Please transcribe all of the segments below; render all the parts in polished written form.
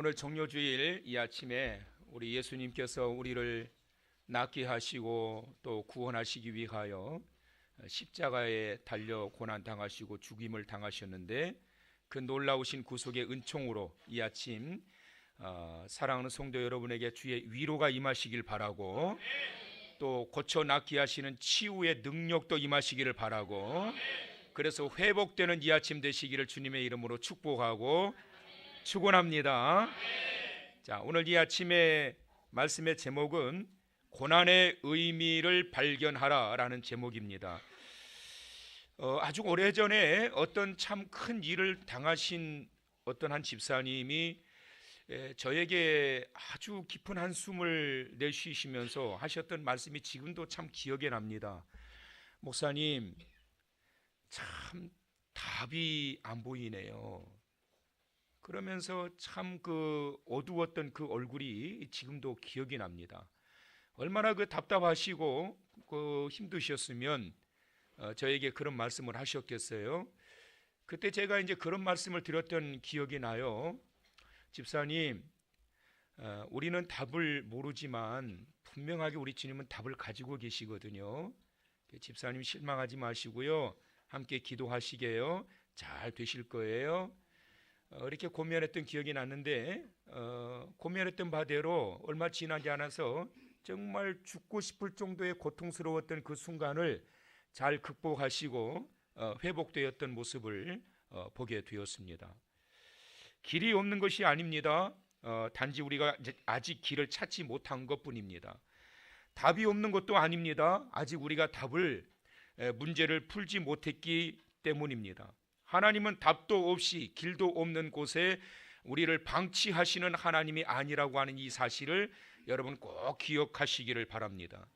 오늘 종료주일 이 아침에 우리 예수님께서 우리를 낫게 하시고 또 구원하시기 위하여 십자가에 달려 고난 당하시고 죽임을 당하셨는데, 그 놀라우신 구속의 은총으로 이 아침 사랑하는 성도 여러분에게 주의 위로가 임하시길 바라고, 또 고쳐 낫게 하시는 치유의 능력도 임하시기를 바라고, 그래서 회복되는 이 아침 되시기를 주님의 이름으로 축복하고 축원합니다. 자, 오늘 이 아침의 말씀의 제목은 고난의 의미를 발견하라 라는 제목입니다. 아주 오래전에 어떤 참 큰 일을 당하신 어떤 한 집사님이 저에게 아주 깊은 한숨을 내쉬시면서 하셨던 말씀이 지금도 참 기억에 납니다. 목사님, 참 답이 안 보이네요. 그러면서 참 그 어두웠던 그 얼굴이 지금도 기억이 납니다. 얼마나 그 답답하시고 그 힘드셨으면 저에게 그런 말씀을 하셨겠어요. 그때 제가 이제 그런 말씀을 드렸던 기억이 나요. 집사님, 우리는 답을 모르지만 분명하게 우리 주님은 답을 가지고 계시거든요. 집사님 실망하지 마시고요, 함께 기도하시게요. 잘 되실 거예요. 이렇게 고민했던 기억이 났는데, 고민했던 바대로 얼마 지나지 않아서 정말 죽고 싶을 정도의 고통스러웠던 그 순간을 잘 극복하시고 회복되었던 모습을 보게 되었습니다. 길이 없는 것이 아닙니다. 단지 우리가 아직 길을 찾지 못한 것뿐입니다. 답이 없는 것도 아닙니다. 아직 우리가 문제를 풀지 못했기 때문입니다. 하나님은 답도 없이 길도 없는 곳에 우리를 방치하시는 하나님이 아니라고 하는 이 사실을 여러분 꼭 기억하시기를 바랍니다.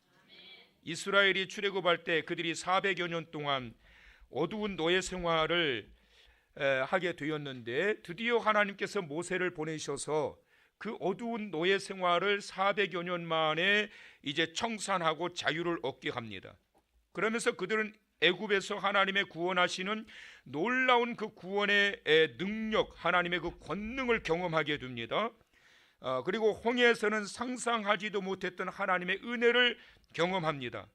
이스라엘이 출애굽할 때 그들이 400여 년 동안 어두운 노예 생활을 하게 되었는데, 드디어 하나님께서 모세를 보내셔서 그 어두운 노예 생활을 400여 년 만에 이제 청산하고 자유를 얻게 합니다. 그러면서 그들은 애굽에서 하나님의 구원하시는 놀라운 그 구원의 능력, 하나님의 그 권능을 경험하게 됩니다. 그리고 홍해에서는 상상하지도 못했던 하나님의 은혜를 경험합니다.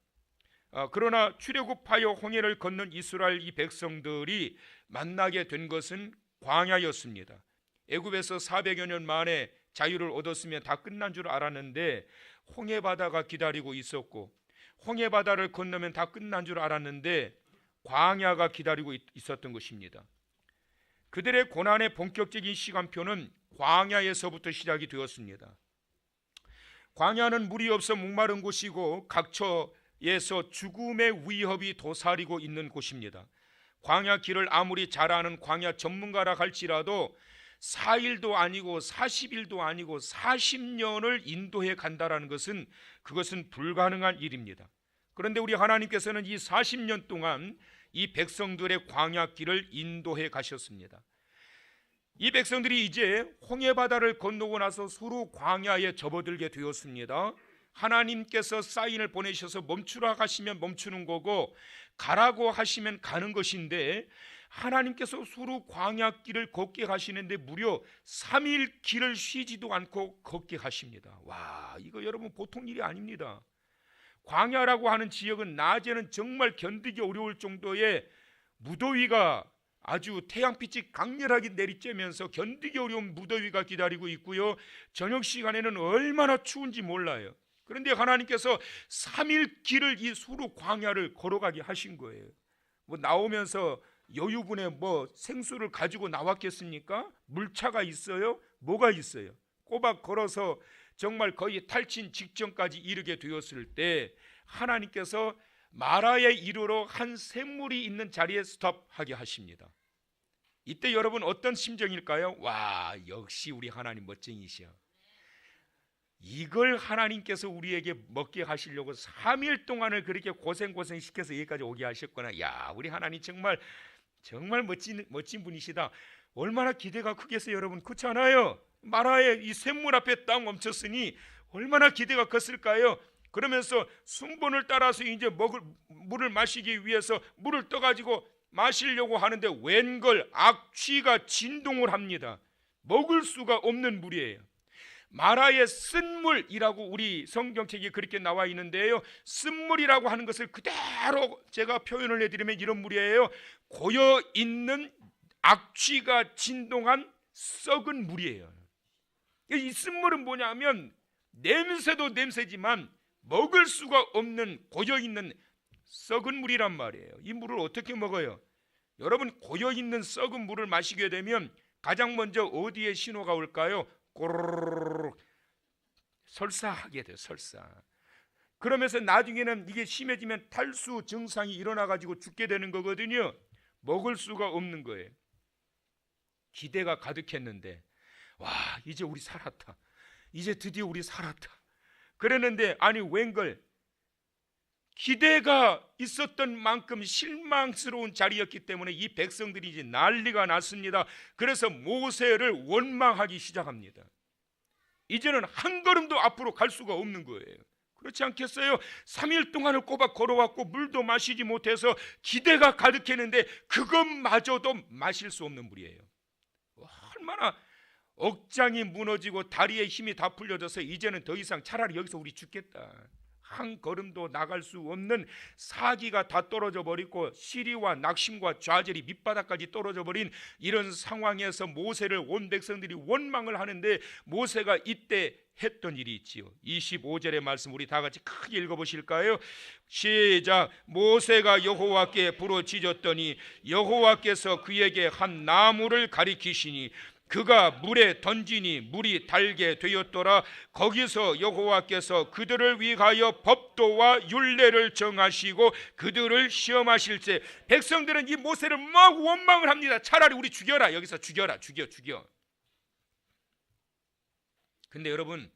그러나 출애굽하여 홍해를 건넌 이스라엘 이 백성들이 만나게 된 것은 광야였습니다. 애굽에서 400여 년 만에 자유를 얻었으면 다 끝난 줄 알았는데 홍해 바다가 기다리고 있었고, 홍해 바다를 건너면 다 끝난 줄 알았는데 광야가 기다리고 있었던 것입니다. 그들의 고난의 본격적인 시간표는 광야에서부터 시작이 되었습니다. 광야는 물이 없어 목마른 곳이고 각처에서 죽음의 위협이 도사리고 있는 곳입니다. 광야 길을 아무리 잘 아는 광야 전문가라 할지라도 4일도 아니고 40일도 아니고 40년을 인도해 간다라는 것은 그것은 불가능한 일입니다. 그런데 우리 하나님께서는 이 40년 동안 이 백성들의 광야 길을 인도해 가셨습니다. 이 백성들이 이제 홍해바다를 건너고 나서 서로 광야에 접어들게 되었습니다. 하나님께서 사인을 보내셔서 멈추라 하시면 멈추는 거고 가라고 하시면 가는 것인데, 하나님께서 서로 광야 길을 걷게 하시는데 무려 3일 길을 쉬지도 않고 걷게 하십니다. 와, 이거 여러분 보통 일이 아닙니다. 광야라고 하는 지역은 낮에는 정말 견디기 어려울 정도의 무더위가, 아주 태양빛이 강렬하게 내리쬐면서 견디기 어려운 무더위가 기다리고 있고요, 저녁 시간에는 얼마나 추운지 몰라요. 그런데 하나님께서 3일 길을 이 수로 광야를 걸어가게 하신 거예요. 나오면서 여유분에 생수를 가지고 나왔겠습니까? 물차가 있어요? 뭐가 있어요? 꼬박 걸어서 정말 거의 탈진 직전까지 이르게 되었을 때 하나님께서 마라에 이르러 한 샘물이 있는 자리에 스톱하게 하십니다. 이때 여러분 어떤 심정일까요? 와, 역시 우리 하나님 멋쟁이시여. 이걸 하나님께서 우리에게 먹게 하시려고 3일 동안을 그렇게 고생시켜서 여기까지 오게 하셨구나. 야, 우리 하나님 정말 멋진 분이시다. 얼마나 기대가 크겠어요, 여러분. 그렇지 않아요? 마라의 이 샘물 앞에 딱 멈췄으니 얼마나 기대가 컸을까요? 그러면서 순번을 따라서 이제 물을 마시기 위해서 물을 떠가지고 마시려고 하는데 웬걸 악취가 진동을 합니다. 먹을 수가 없는 물이에요. 마라의 쓴물이라고 우리 성경책에 그렇게 나와 있는데요, 쓴물이라고 하는 것을 그대로 제가 표현을 해드리면 이런 물이에요. 고여있는 악취가 진동한 썩은 물이에요. 이 쓴물은 뭐냐면 냄새도 냄새지만 먹을 수가 없는 고여있는 썩은 물이란 말이에요. 이 물을 어떻게 먹어요? 여러분, 고여있는 썩은 물을 마시게 되면 가장 먼저 어디에 신호가 올까요? 꼬르륵 설사하게 돼요. 설사. 그러면서 나중에는 이게 심해지면 탈수 증상이 일어나가지고 죽게 되는 거거든요. 먹을 수가 없는 거예요. 기대가 가득했는데, 와, 이제 우리 살았다, 이제 드디어 우리 살았다 그랬는데, 아니 웬걸, 기대가 있었던 만큼 실망스러운 자리였기 때문에 이 백성들이 이제 난리가 났습니다. 그래서 모세를 원망하기 시작합니다. 이제는 한 걸음도 앞으로 갈 수가 없는 거예요. 그렇지 않겠어요? 3일 동안을 꼬박 걸어왔고 물도 마시지 못해서 기대가 가득했는데 그것마저도 마실 수 없는 물이에요. 얼마나 억장이 무너지고 다리에 힘이 다 풀려져서 이제는 더 이상 차라리 여기서 우리 죽겠다, 한 걸음도 나갈 수 없는 사기가 다 떨어져 버리고 시리와 낙심과 좌절이 밑바닥까지 떨어져 버린 이런 상황에서 모세를 온 백성들이 원망을 하는데, 모세가 이때 했던 일이 있지요. 25절의 말씀 우리 다 같이 크게 읽어보실까요? 시작. 모세가 여호와께 부르짖었더니 여호와께서 그에게 한 나무를 가리키시니 그가 물에 던지니 물이 달게 되었더라. 거기서 여호와께서 그들을 위하여 법도와 율례를 정하시고 그들을 시험하실 때 백성들은 이 모세를 막 원망을 합니다. 차라리 우리 죽여라, 여기서 죽여라, 죽여. 근데 여러분,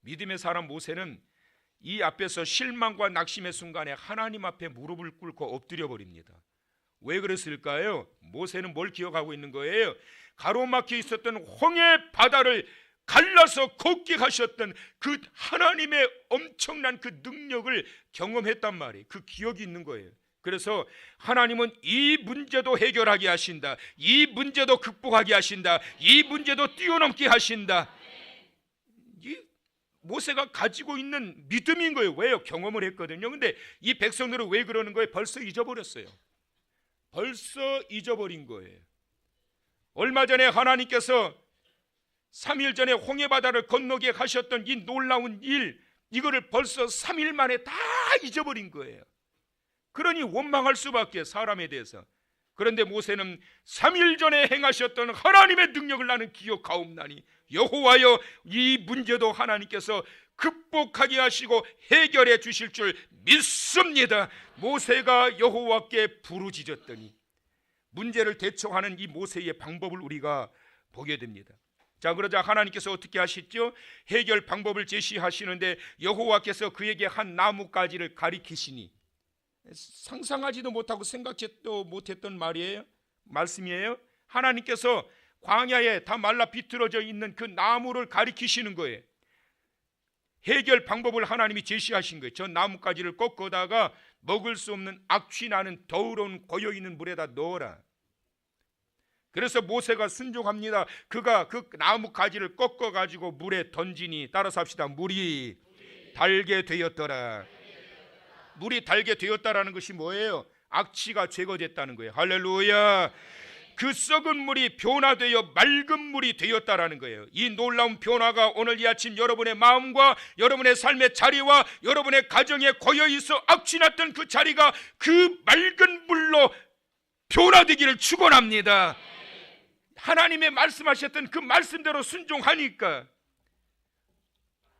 믿음의 사람 모세는 이 앞에서 실망과 낙심의 순간에 하나님 앞에 무릎을 꿇고 엎드려 버립니다. 왜 그랬을까요? 모세는 뭘 기억하고 있는 거예요? 가로막혀 있었던 홍해 바다를 갈라서 걷게 하셨던 그 하나님의 엄청난 그 능력을 경험했단 말이에요. 그 기억이 있는 거예요. 그래서 하나님은 이 문제도 해결하게 하신다, 이 문제도 극복하게 하신다, 이 문제도 뛰어넘게 하신다. 이 모세가 가지고 있는 믿음인 거예요. 왜요? 경험을 했거든요. 근데 이 백성들은 왜 그러는 거예요? 벌써 잊어버렸어요. 벌써 잊어버린 거예요. 얼마 전에 하나님께서 3일 전에 홍해바다를 건너게 하셨던 이 놀라운 일, 이거를 벌써 3일 만에 다 잊어버린 거예요. 그러니 원망할 수밖에, 사람에 대해서. 그런데 모세는 3일 전에 행하셨던 하나님의 능력을 나는 기억하옵나니 여호와여, 이 문제도 하나님께서 극복하게 하시고 해결해 주실 줄 믿습니다. 모세가 여호와께 부르짖었더니, 문제를 대처하는 이 모세의 방법을 우리가 보게 됩니다. 자, 그러자 하나님께서 어떻게 하셨죠? 해결 방법을 제시하시는데 여호와께서 그에게 한 나뭇가지를 가리키시니, 상상하지도 못하고 생각지도 못했던 말씀이에요. 하나님께서 광야에 다 말라 비틀어져 있는 그 나무를 가리키시는 거예요. 해결 방법을 하나님이 제시하신 거예요. 저 나뭇가지를 꺾어다가 먹을 수 없는 악취 나는 더러운 고여있는 물에다 넣어라. 그래서 모세가 순종합니다. 그가 그 나뭇가지를 꺾어가지고 물에 던지니, 따라서 합시다. 물이 달게 되었더라. 물이 달게 되었다라는 것이 뭐예요? 악취가 제거됐다는 거예요. 할렐루야. 그 썩은 물이 변화되어 맑은 물이 되었다라는 거예요. 이 놀라운 변화가 오늘 이 아침 여러분의 마음과 여러분의 삶의 자리와 여러분의 가정에 고여있어 악취났던 그 자리가 그 맑은 물로 변화되기를 축원합니다. 하나님의 말씀하셨던 그 말씀대로 순종하니까.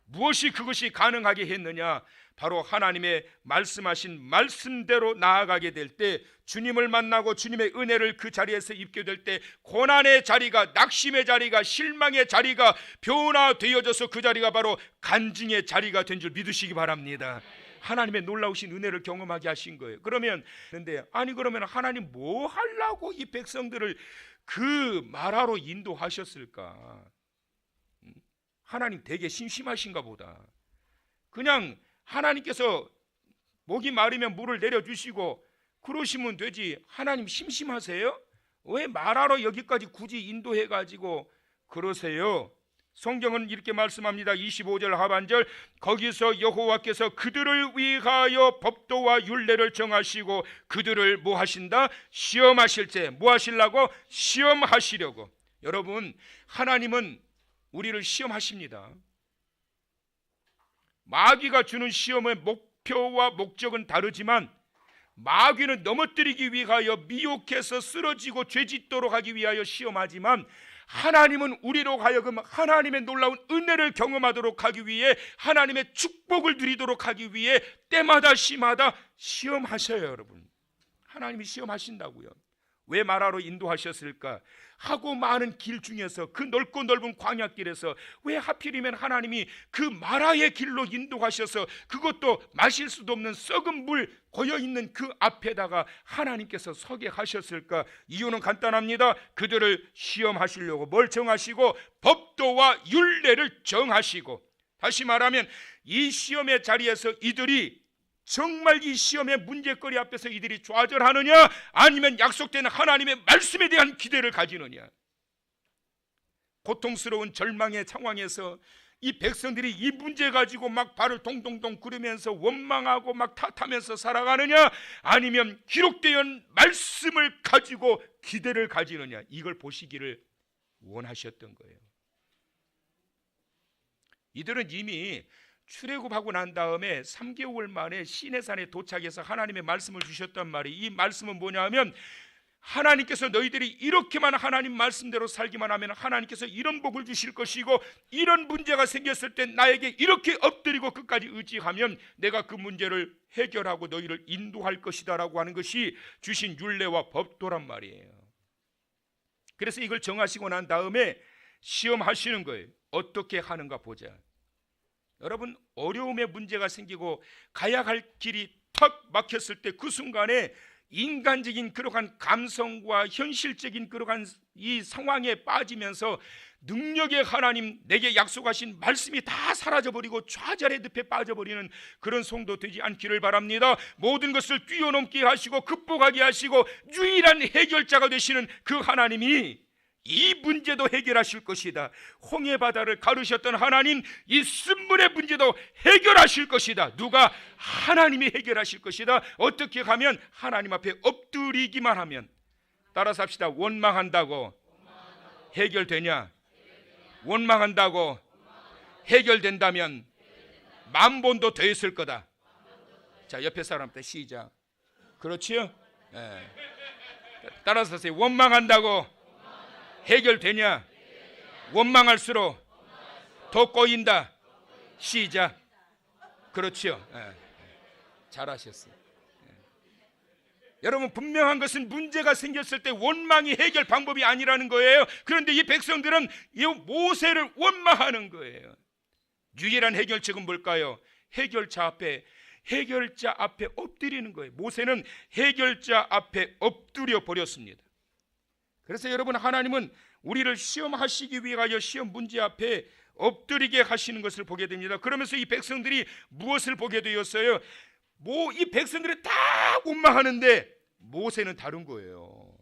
무엇이 그것이 가능하게 했느냐? 바로 하나님의 말씀하신 말씀대로 나아가게 될 때, 주님을 만나고 주님의 은혜를 그 자리에서 입게 될 때, 고난의 자리가, 낙심의 자리가, 실망의 자리가 변화되어져서 그 자리가 바로 간증의 자리가 된 줄 믿으시기 바랍니다. 하나님의 놀라우신 은혜를 경험하게 하신 거예요. 그러면 하나님 뭐 하려고 이 백성들을 그 마라로 인도하셨을까? 하나님 되게 심심하신가 보다. 그냥 하나님께서 목이 마르면 물을 내려주시고 그러시면 되지. 하나님 심심하세요? 왜 마라로 여기까지 굳이 인도해가지고 그러세요. 성경은 이렇게 말씀합니다. 25절 하반절, 거기서 여호와께서 그들을 위하여 법도와 율례를 정하시고 그들을 뭐 하신다? 시험하실 때. 뭐 하시려고? 시험하시려고. 여러분, 하나님은 우리를 시험하십니다. 마귀가 주는 시험의 목표와 목적은 다르지만 마귀는 넘어뜨리기 위하여 미혹해서 쓰러지고 죄짓도록 하기 위하여 시험하지만 하나님은 우리로 하여금 하나님의 놀라운 은혜를 경험하도록 하기 위해, 하나님의 축복을 누리도록 하기 위해 때마다 시마다 시험하셔요. 여러분, 하나님이 시험하신다고요. 왜 마라로 인도하셨을까? 하고 많은 길 중에서, 그 넓고 넓은 광야길에서 왜 하필이면 하나님이 그 마라의 길로 인도하셔서 그것도 마실 수도 없는 썩은 물 고여있는 그 앞에다가 하나님께서 서게 하셨을까? 이유는 간단합니다. 그들을 시험하시려고. 뭘 정하시고? 법도와 율례를 정하시고. 다시 말하면 이 시험의 자리에서 이들이 정말 이 시험의 문제거리 앞에서 이들이 좌절하느냐, 아니면 약속된 하나님의 말씀에 대한 기대를 가지느냐. 고통스러운 절망의 상황에서 이 백성들이 이 문제 가지고 막 발을 동동동 구르면서 원망하고 막 탓하면서 살아가느냐, 아니면 기록되어 말씀을 가지고 기대를 가지느냐, 이걸 보시기를 원하셨던 거예요. 이들은 이미 출애굽하고 난 다음에 3개월 만에 시내산에 도착해서 하나님의 말씀을 주셨단 말이에요. 이 말씀은 뭐냐 하면, 하나님께서 너희들이 이렇게만 하나님 말씀대로 살기만 하면 하나님께서 이런 복을 주실 것이고, 이런 문제가 생겼을 때 나에게 이렇게 엎드리고 끝까지 의지하면 내가 그 문제를 해결하고 너희를 인도할 것이다 라고 하는 것이 주신 율례와 법도란 말이에요. 그래서 이걸 정하시고 난 다음에 시험하시는 거예요. 어떻게 하는가 보자. 여러분, 어려움의 문제가 생기고 가야 할 길이 턱 막혔을 때 그 순간에 인간적인 그러한 감성과 현실적인 그러한 이 상황에 빠지면서 능력의 하나님, 내게 약속하신 말씀이 다 사라져버리고 좌절의 늪에 빠져버리는 그런 성도 되지 않기를 바랍니다. 모든 것을 뛰어넘게 하시고 극복하게 하시고 유일한 해결자가 되시는 그 하나님이 이 문제도 해결하실 것이다. 홍해바다를 가르셨던 하나님, 이 쓴물의 문제도 해결하실 것이다. 누가? 하나님이 해결하실 것이다. 어떻게 하면? 하나님 앞에 엎드리기만 하면. 따라서 합시다. 원망한다고 해결되냐? 원망한다고 해결된다면 만번도 더 했을 거다. 자, 옆에 사람한테 시작. 그렇지요? 네. 따라서 하세요. 원망한다고 해결되냐? 원망할수록 더 꼬인다. 시작. 그렇죠. 잘하셨어요. 여러분, 분명한 것은 문제가 생겼을 때 원망이 해결 방법이 아니라는 거예요. 그런데 이 백성들은 이 모세를 원망하는 거예요. 유일한 해결책은 뭘까요? 해결자 앞에 엎드리는 거예요. 모세는 해결자 앞에 엎드려 버렸습니다. 그래서 여러분, 하나님은 우리를 시험하시기 위하여 시험 문제 앞에 엎드리게 하시는 것을 보게 됩니다. 그러면서 이 백성들이 무엇을 보게 되었어요? 이 백성들이 다 원망하는데 모세는 다른 거예요.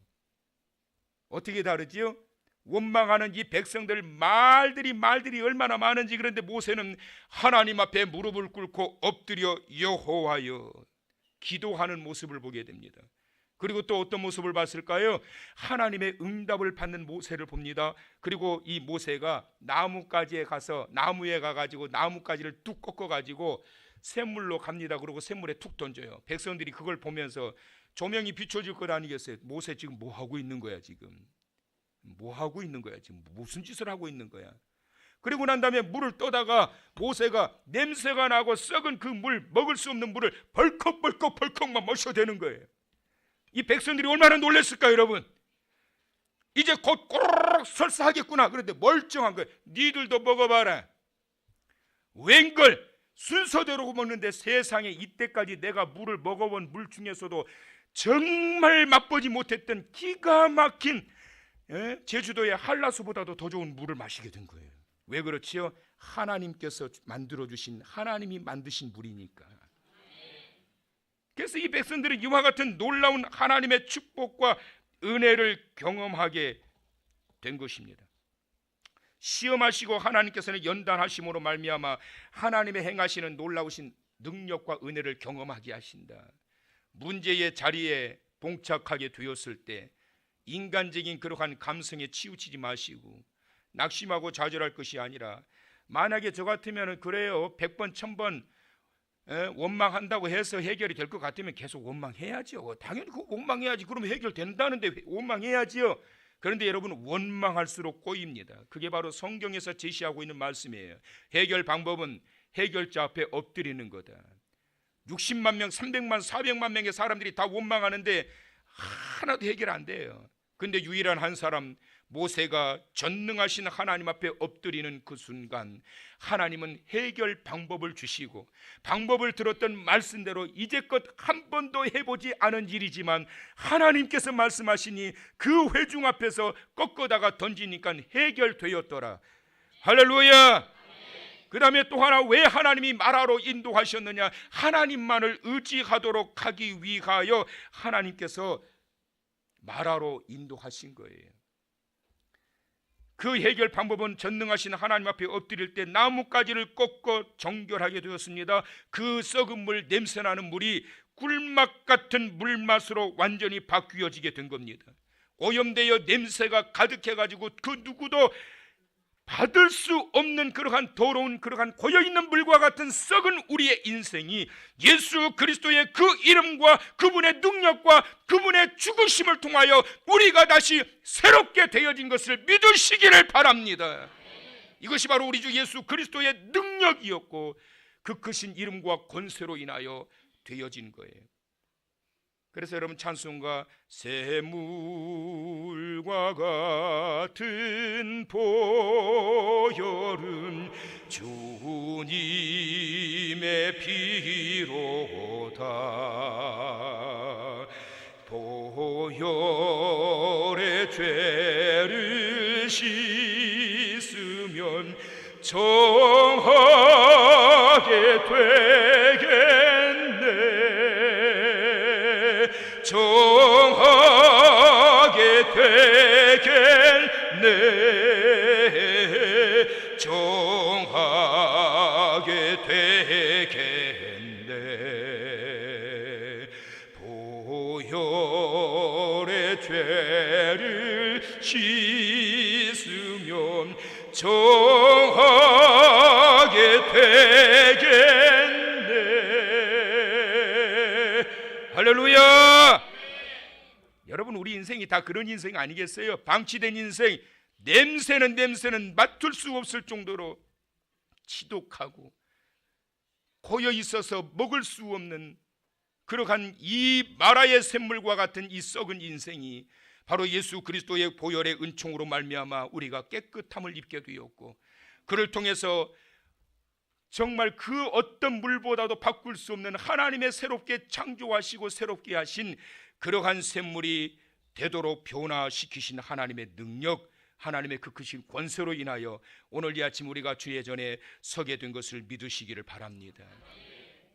어떻게 다르지요? 원망하는 이 백성들 말들이 얼마나 많은지. 그런데 모세는 하나님 앞에 무릎을 꿇고 엎드려 여호와여 기도하는 모습을 보게 됩니다. 그리고 또 어떤 모습을 봤을까요? 하나님의 응답을 받는 모세를 봅니다. 그리고 이 모세가 나무가지에 가서 나무에 가가지고 나무가지를 뚝 꺾어가지고 샘물로 갑니다. 그리고 샘물에 툭 던져요. 백성들이 그걸 보면서 조명이 비춰질 것 아니겠어요? 모세 지금 뭐 하고 있는 거야? 지금 뭐 하고 있는 거야? 지금 무슨 짓을 하고 있는 거야? 그리고 난 다음에 물을 떠다가 모세가 냄새가 나고 썩은 그 물, 먹을 수 없는 물을 벌컥만 마셔대는 거예요. 이 백성들이 얼마나 놀랐을까요, 여러분? 이제 곧 꼬르륵 설사하겠구나. 그런데 멀쩡한 거예요. 니들도 먹어봐라. 웬걸 순서대로 먹는데 세상에 이때까지 내가 물을 먹어본 물 중에서도 정말 맛보지 못했던 기가 막힌 제주도의 한라수보다도 더 좋은 물을 마시게 된 거예요. 왜 그렇지요? 하나님께서 만들어주신, 하나님이 만드신 물이니까. 그래서 이 백성들은 이와 같은 놀라운 하나님의 축복과 은혜를 경험하게 된 것입니다. 시험하시고 하나님께서는 연단하심으로 말미암아 하나님의 행하시는 놀라우신 능력과 은혜를 경험하게 하신다. 문제의 자리에 봉착하게 되었을 때 인간적인 그러한 감성에 치우치지 마시고 낙심하고 좌절할 것이 아니라, 만약에 저 같으면 그래요, 100번 1000번 원망한다고 해서 해결이 될 것 같으면 계속 원망해야죠. 당연히 그 원망해야지. 그러면 해결된다는데 원망해야지요. 그런데 여러분, 원망할수록 꼬입니다. 그게 바로 성경에서 제시하고 있는 말씀이에요. 해결 방법은 해결자 앞에 엎드리는 거다. 60만 명, 300만, 400만 명의 사람들이 다 원망하는데 하나도 해결 안 돼요. 근데 유일한 한 사람, 모세가 전능하신 하나님 앞에 엎드리는 그 순간 하나님은 해결 방법을 주시고, 방법을 들었던 말씀대로 이제껏 한 번도 해보지 않은 일이지만 하나님께서 말씀하시니 그 회중 앞에서 꺾어다가 던지니까 해결되었더라. 할렐루야. 그 다음에 또 하나, 왜 하나님이 마라로 인도하셨느냐? 하나님만을 의지하도록 하기 위하여 하나님께서 마라로 인도하신 거예요. 그 해결 방법은 전능하신 하나님 앞에 엎드릴 때 나뭇가지를 꺾어 정결하게 되었습니다. 그 썩은 물, 냄새나는 물이 꿀맛 같은 물맛으로 완전히 바뀌어지게 된 겁니다. 오염되어 냄새가 가득해가지고 그 누구도 받을 수 없는 그러한 더러운, 그러한 고여있는 물과 같은 썩은 우리의 인생이 예수 그리스도의 그 이름과 그분의 능력과 그분의 죽으심을 통하여 우리가 다시 새롭게 되어진 것을 믿으시기를 바랍니다. 이것이 바로 우리 주 예수 그리스도의 능력이었고 그 크신 이름과 권세로 인하여 되어진 거예요. 그래서 여러분, 찬송가 샘물과 같은 보혈은 주님의 피로다. 보혈의 죄를 씻으면 정하게 되겠네. 정하게 되겠네. 정하게 되겠네. 보혈의 죄를 씻으면 정하게 되겠네. 할렐루야. 여러분, 우리 인생이 다 그런 인생 아니겠어요? 방치된 인생, 냄새는 맡을 수 없을 정도로 지독하고 고여 있어서 먹을 수 없는 그러한 이 마라의 샘물과 같은 이 썩은 인생이 바로 예수 그리스도의 보혈의 은총으로 말미암아 우리가 깨끗함을 입게 되었고, 그를 통해서 정말 그 어떤 물보다도 바꿀 수 없는 하나님의 새롭게 창조하시고 새롭게 하신 그러한 샘물이 되도록 변화시키신 하나님의 능력, 하나님의 그 크신 권세로 인하여 오늘 이 아침 우리가 주의 전에 서게 된 것을 믿으시기를 바랍니다.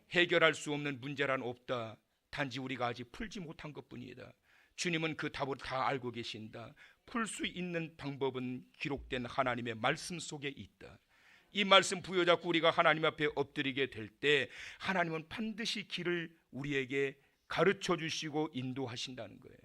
해결할 수 없는 문제란 없다. 단지 우리가 아직 풀지 못한 것뿐이다. 주님은 그 답을 다 알고 계신다. 풀 수 있는 방법은 기록된 하나님의 말씀 속에 있다. 이 말씀 부여잡고 우리가 하나님 앞에 엎드리게 될 때 하나님은 반드시 길을 우리에게 가르쳐 주시고 인도하신다는 거예요.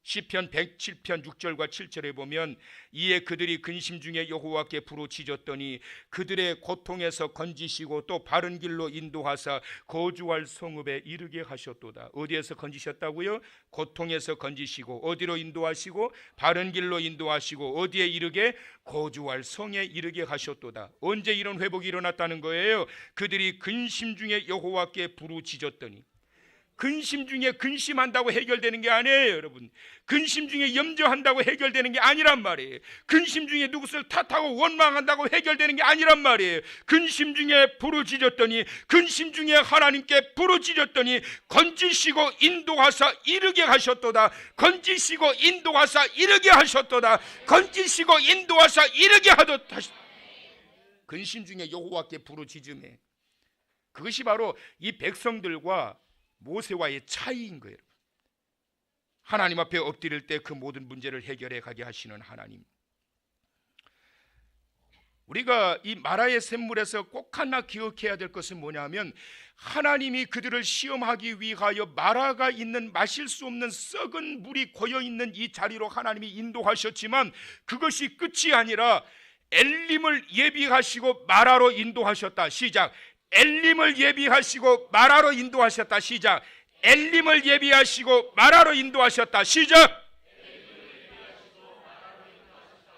시편 107편 6절과 7절에 보면, 이에 그들이 근심 중에 여호와께 부르짖었더니 그들의 고통에서 건지시고 또 바른 길로 인도하사 거주할 성읍에 이르게 하셨도다. 어디에서 건지셨다고요? 고통에서 건지시고 어디로 인도하시고 바른 길로 인도하시고 어디에 이르게? 거주할 성에 이르게 하셨도다. 언제 이런 회복이 일어났다는 거예요? 그들이 근심 중에 여호와께 부르짖었더니. 근심 중에 근심한다고 해결되는 게 아니에요, 여러분. 근심 중에 염려한다고 해결되는 게 아니란 말이에요. 근심 중에 누구를 탓하고 원망한다고 해결되는 게 아니란 말이에요. 근심 중에 부르짖었더니, 근심 중에 하나님께 부르짖었더니 건지시고 인도하사 이르게 하셨도다. 건지시고 인도하사 이르게 하셨도다. 건지시고 인도하사 이르게 하셨도다. 근심 중에 여호와께 부르짖음에, 그것이 바로 이 백성들과 모세와의 차이인 거예요. 하나님 앞에 엎드릴 때 그 모든 문제를 해결해 가게 하시는 하나님. 우리가 이 마라의 샘물에서 꼭 하나 기억해야 될 것은 뭐냐면, 하나님이 그들을 시험하기 위하여 마라가 있는 마실 수 없는 썩은 물이 고여있는 이 자리로 하나님이 인도하셨지만, 그것이 끝이 아니라 엘림을 예비하시고 마라로 인도하셨다. 시작. 엘림을 예비하시고 마라로 인도하셨다. 시작. 엘림을 예비하시고 마라로 인도하셨다. 시작.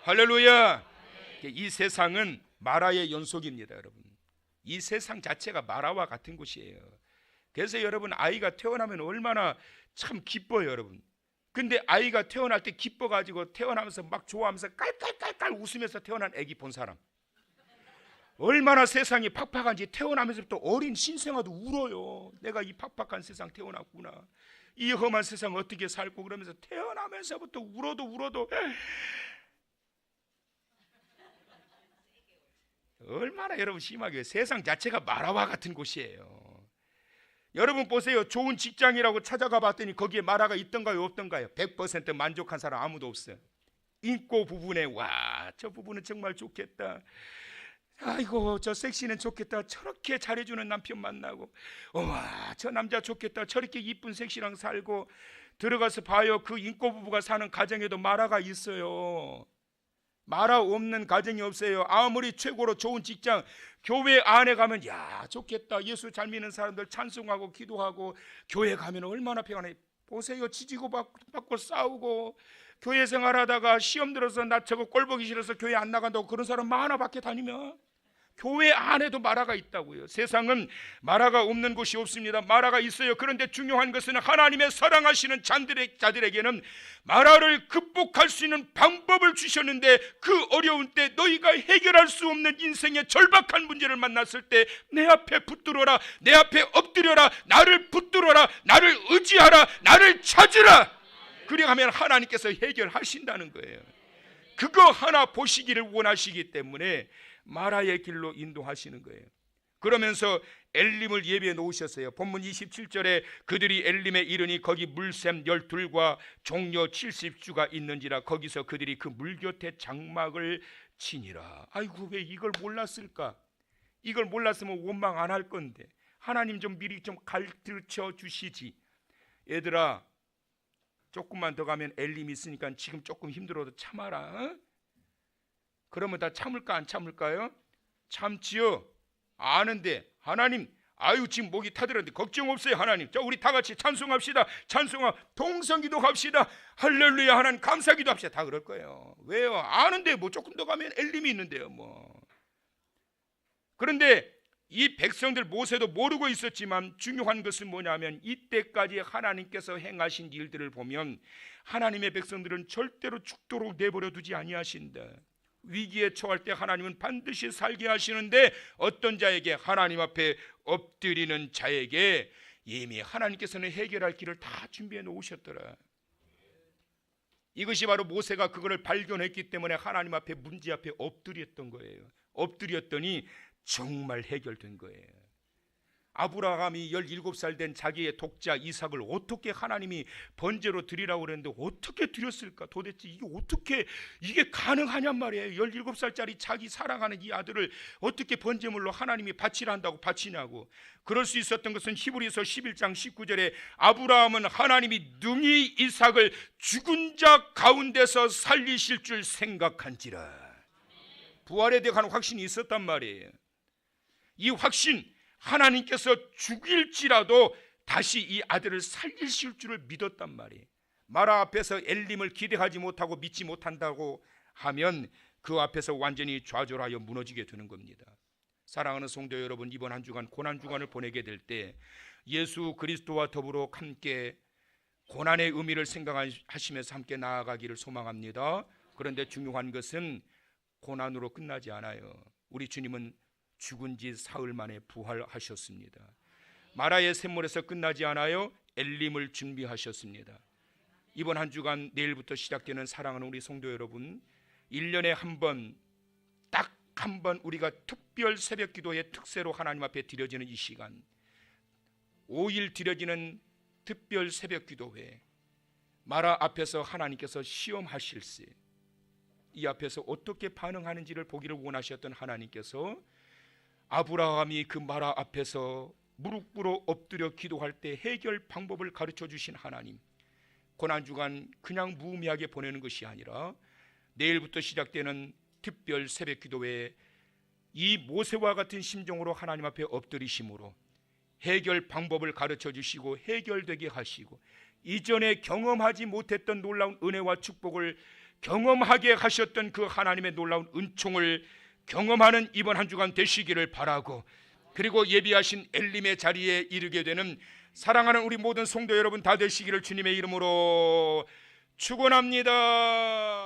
할렐루야. 이 세상은 마라의 연속입니다, 여러분. 이 세상 자체가 마라와 같은 곳이에요. 그래서 여러분, 아이가 태어나면 얼마나 참 기뻐요, 여러분. 근데 아이가 태어날 때 기뻐가지고 태어나면서 막 좋아하면서 깔깔깔깔 웃으면서 태어난 애기 본 사람, 얼마나 세상이 팍팍한지 태어나면서부터 어린 신생아도 울어요. 내가 이 팍팍한 세상 태어났구나, 이 험한 세상 어떻게 살고, 그러면서 태어나면서부터 울어도 얼마나 여러분 심하게, 세상 자체가 마라와 같은 곳이에요. 여러분 보세요. 좋은 직장이라고 찾아가 봤더니 거기에 마라가 있던가요, 없던가요? 100% 만족한 사람 아무도 없어요. 인고 부분에, 와, 저 부분은 정말 좋겠다, 아이고 저 섹시는 좋겠다, 저렇게 잘해주는 남편 만나고, 와, 저 남자 좋겠다, 저렇게 이쁜 섹시랑 살고. 들어가서 봐요. 그 인고 부부가 사는 가정에도 마라가 있어요. 마라 없는 가정이 없어요. 아무리 최고로 좋은 직장, 교회 안에 가면 야 좋겠다, 예수 잘 믿는 사람들 찬송하고 기도하고, 교회 가면 얼마나 평안해. 보세요. 지지고 받고 싸우고, 교회 생활하다가 시험 들어서 나 저거 꼴 보기 싫어서 교회 안 나간다고 그런 사람 많아. 밖에 다니면 교회 안에도 마라가 있다고요. 세상은 마라가 없는 곳이 없습니다. 마라가 있어요. 그런데 중요한 것은 하나님의 사랑하시는 자들에게는 마라를 극복할 수 있는 방법을 주셨는데, 그 어려운 때 너희가 해결할 수 없는 인생의 절박한 문제를 만났을 때 내 앞에 붙들어라, 내 앞에 엎드려라, 나를 붙들어라, 나를 의지하라, 나를 찾으라. 그리하면 하나님께서 해결하신다는 거예요. 그거 하나 보시기를 원하시기 때문에 마라의 길로 인도하시는 거예요. 그러면서 엘림을 예비해 놓으셨어요. 본문 27절에 그들이 엘림에 이르니 거기 물샘 12과 종려 70주가 있는지라 거기서 그들이 그 물 곁에 장막을 치니라. 아이고, 왜 이걸 몰랐을까? 이걸 몰랐으면 원망 안 할 건데 하나님 좀 미리 좀 가르쳐 주시지. 얘들아, 조금만 더 가면 엘림이 있으니까 지금 조금 힘들어도 참아라. 어? 그러면 다 참을까 안 참을까요? 참지요. 아는데 하나님, 아유 지금 목이 타들었는데 걱정 없어요. 하나님, 자 우리 다 같이 찬송합시다. 찬송하 동성기도 합시다. 할렐루야, 하나님 감사기도 합시다. 다 그럴 거예요. 왜요? 아는데 뭐 조금 더 가면 엘림이 있는데요 뭐. 그런데 이 백성들, 모세도 모르고 있었지만 중요한 것은 뭐냐면, 이때까지 하나님께서 행하신 일들을 보면 하나님의 백성들은 절대로 죽도록 내버려 두지 아니하신다. 위기에 처할 때 하나님은 반드시 살게 하시는데, 어떤 자에게? 하나님 앞에 엎드리는 자에게 이미 하나님께서는 해결할 길을 다 준비해 놓으셨더라. 이것이 바로 모세가 그거를 발견했기 때문에 하나님 앞에, 문제 앞에 엎드렸던 거예요. 엎드렸더니 정말 해결된 거예요. 아브라함이 17살 된 자기의 독자 이삭을 어떻게 하나님이 번제로 드리라고 그랬는데 어떻게 드렸을까? 도대체 이게 가능하냔 말이에요. 17살짜리 자기 사랑하는 이 아들을 어떻게 번제물로 하나님이 바치라 한다고 바치냐고. 그럴 수 있었던 것은 히브리서 11장 19절에 아브라함은 하나님이 능히 이삭을 죽은 자 가운데서 살리실 줄 생각한지라. 부활에 대한 확신이 있었단 말이에요. 이 확신, 하나님께서 죽일지라도 다시 이 아들을 살리실 줄을 믿었단 말이에요. 마라 앞에서 엘림을 기대하지 못하고 믿지 못한다고 하면 그 앞에서 완전히 좌절하여 무너지게 되는 겁니다. 사랑하는 성도 여러분, 이번 한 주간 고난 주간을 보내게 될 때 예수 그리스도와 더불어 함께 고난의 의미를 생각하시면서 함께 나아가기를 소망합니다. 그런데 중요한 것은 고난으로 끝나지 않아요. 우리 주님은 죽은 지 사흘 만에 부활하셨습니다. 마라의 샘물에서 끝나지 않아요. 엘림을 준비하셨습니다. 이번 한 주간 내일부터 시작되는 사랑하는 우리 성도 여러분, 1년에 한 번, 딱 한 번 우리가 특별 새벽 기도의 특세로 하나님 앞에 드려지는 이 시간, 5일 드려지는 특별 새벽 기도회, 마라 앞에서 하나님께서 시험하실세, 이 앞에서 어떻게 반응하는지를 보기를 원하셨던 하나님께서 아브라함이 그 마라 앞에서 무릎 꿇어 엎드려 기도할 때 해결 방법을 가르쳐 주신 하나님, 고난주간 그냥 무의미하게 보내는 것이 아니라 내일부터 시작되는 특별 새벽 기도회에 이 모세와 같은 심정으로 하나님 앞에 엎드리심으로 해결 방법을 가르쳐 주시고 해결되게 하시고 이전에 경험하지 못했던 놀라운 은혜와 축복을 경험하게 하셨던 그 하나님의 놀라운 은총을 경험하는 이번 한 주간 되시기를 바라고, 그리고 예비하신 엘림의 자리에 이르게 되는 사랑하는 우리 모든 성도 여러분 다 되시기를 주님의 이름으로 축원합니다.